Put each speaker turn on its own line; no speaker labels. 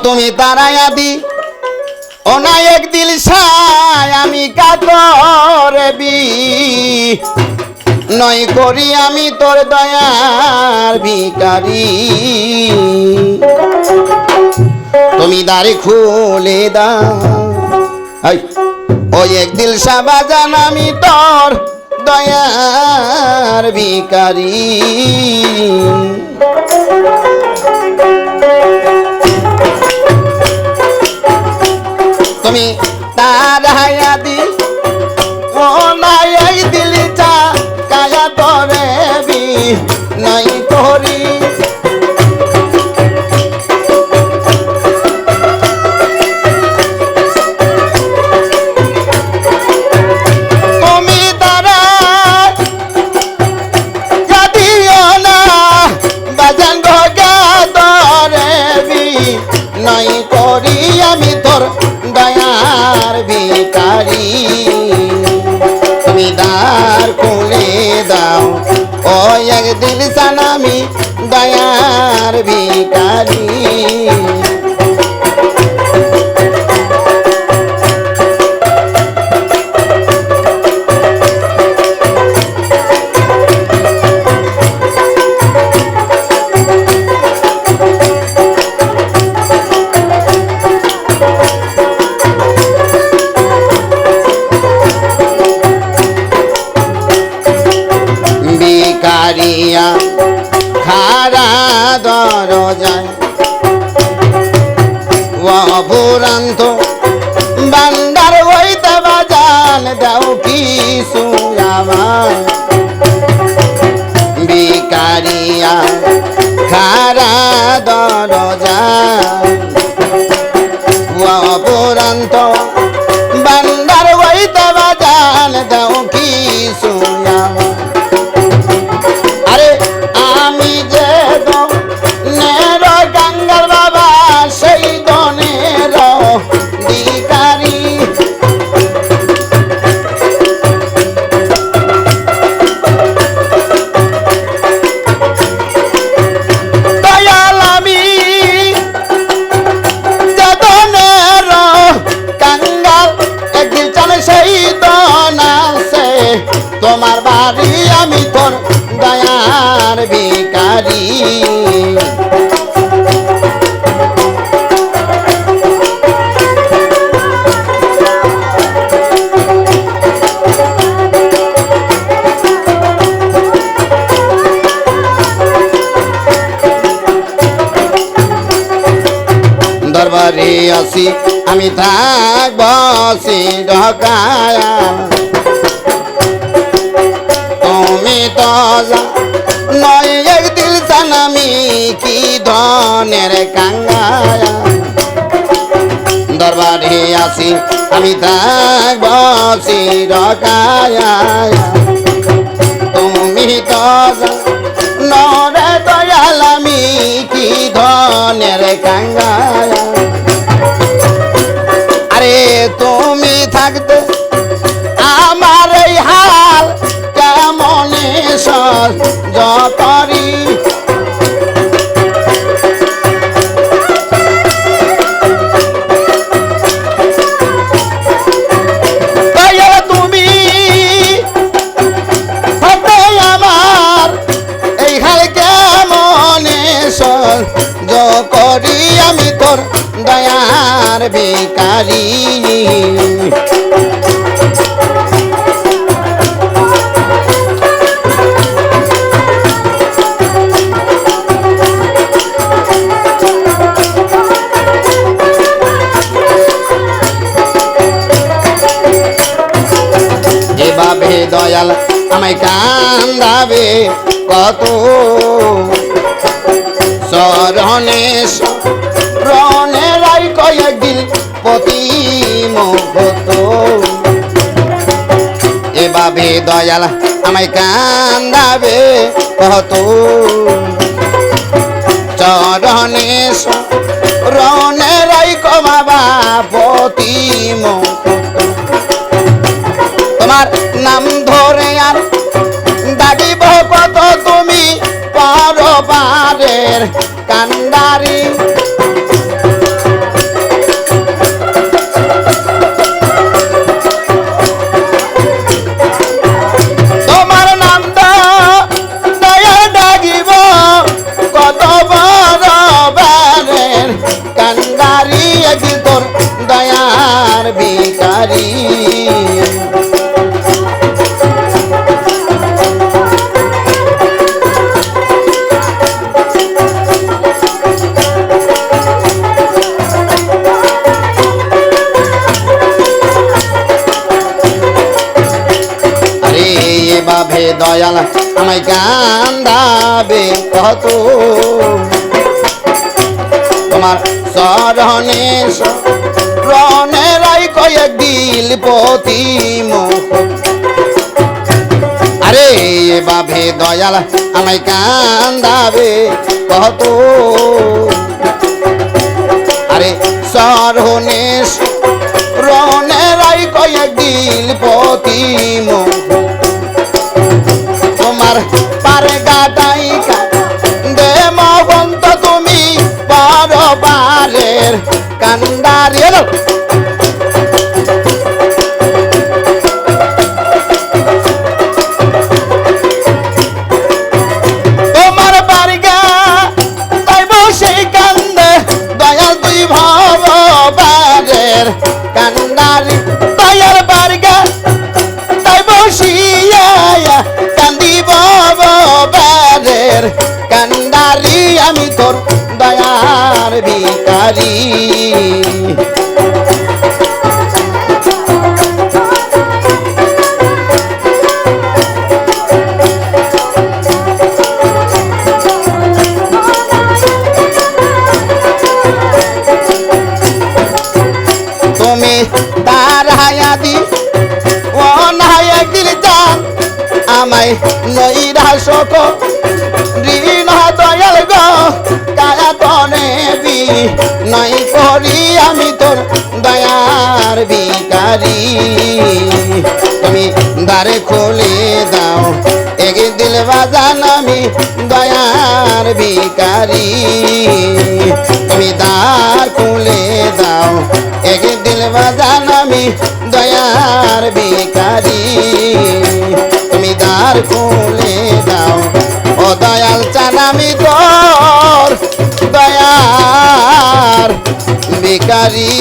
তুমি তারায়া দি ও নায়ক দিল সায় আমি কাতরে বি নয় করি আমি তোর দয়ার ভিখারি তুমি দ্বার খুলে দাও ও এক দিল সাবাজান আমি তোর দয়ার ভিখারি তুমি তারায়া দি ও নাই দিল চা কায়া তোরে বি নাই করি তুমি তারা দিও না বাজান গা তোরে বি নাই করি আমি তোর দয়ার ভিখারি তুমি দ্বার খুলে দাও ও এক দিল সান আমি দয়ার ভিখারি ভিখারিয়া খারা দরজায় অপুরান্ত বান্দার হইতে বাজান দাও কিছু আমার ভিখারিয়া খারা দরজায় অপুরান্ত বান্দার হইতে বাজান দাও কিছু আমার আমি যে দনের গঙ্গার বাবা সেই দনের ভিখারি দয়াল আমি যে দনের গঙ্গার একদিন চলে সেই দন আছে তোমার বাড়ি আমি তোর দয়ার ভিখারি দরবারে আসি আমি থাকব সে ঢকায়া তুমি তো নয় এক দিল সান আমি কি ধনের কাঙ্গায়া দরবারে আসি আমি থাকব চিরকায়া তুমি তো নরে দয়াল আমি কি ধনের কাঙ্গায়া আরে তুমি থাকতে আমার এই হাল কেমনে সহ্য করি তুমি আমার এই হাল কেমনে সহ্য করি আমি তোর দয়ার ভিখারি এভাবে দয়াল আমায় কান্দাবে কত শরণে রণে রাই কয়েকদিন পতি মহত এভাবে দয়াল আমায় কান্দাবে কত চরণে রণে রাই কমাবা পতি মহত তোমার নাম ধরে আর ডাকিব কত তুমি পরবারের কান্ডারি দয়াল আমায় কান্দাবে কত তোমার চরণে রণে রাই কয়েক দিল পতি মুখ আরে বাবে দয়াল আমায় কান্দাবে কত আরে চরণে রণে রাই কয়েক দিল পতি মুখ তোমার পারে গাটাই দে মগন্ত তুমি বড় বারের কান্দারি তোমার বারগা তাই বসে কান্দে দয়াল তুই ভব বারের কান্দারি দয়াল বারগা তাই বসিয়া কান্দিব বারের কান্দারি আমি তোর দয়ার ভিখারি তুমি তার হায়াদি ও নাহায় দিল জান আমায় নইরা শোক ঋণ দয়াল গো কায়া তনে বি নই করি আমি তোর দয়ার ভিখারি তুমি দ্বারে খুলে দাও এক দিল বাজান আমি দয়ার ভিখারি তুমি দ্বার খুলে দাও এক দিল বাজান আমি দয়ার ভিখারি তুমি দ্বার খুলে দাও ও দয়াল চান আমি তোর দয়ার ভিখারি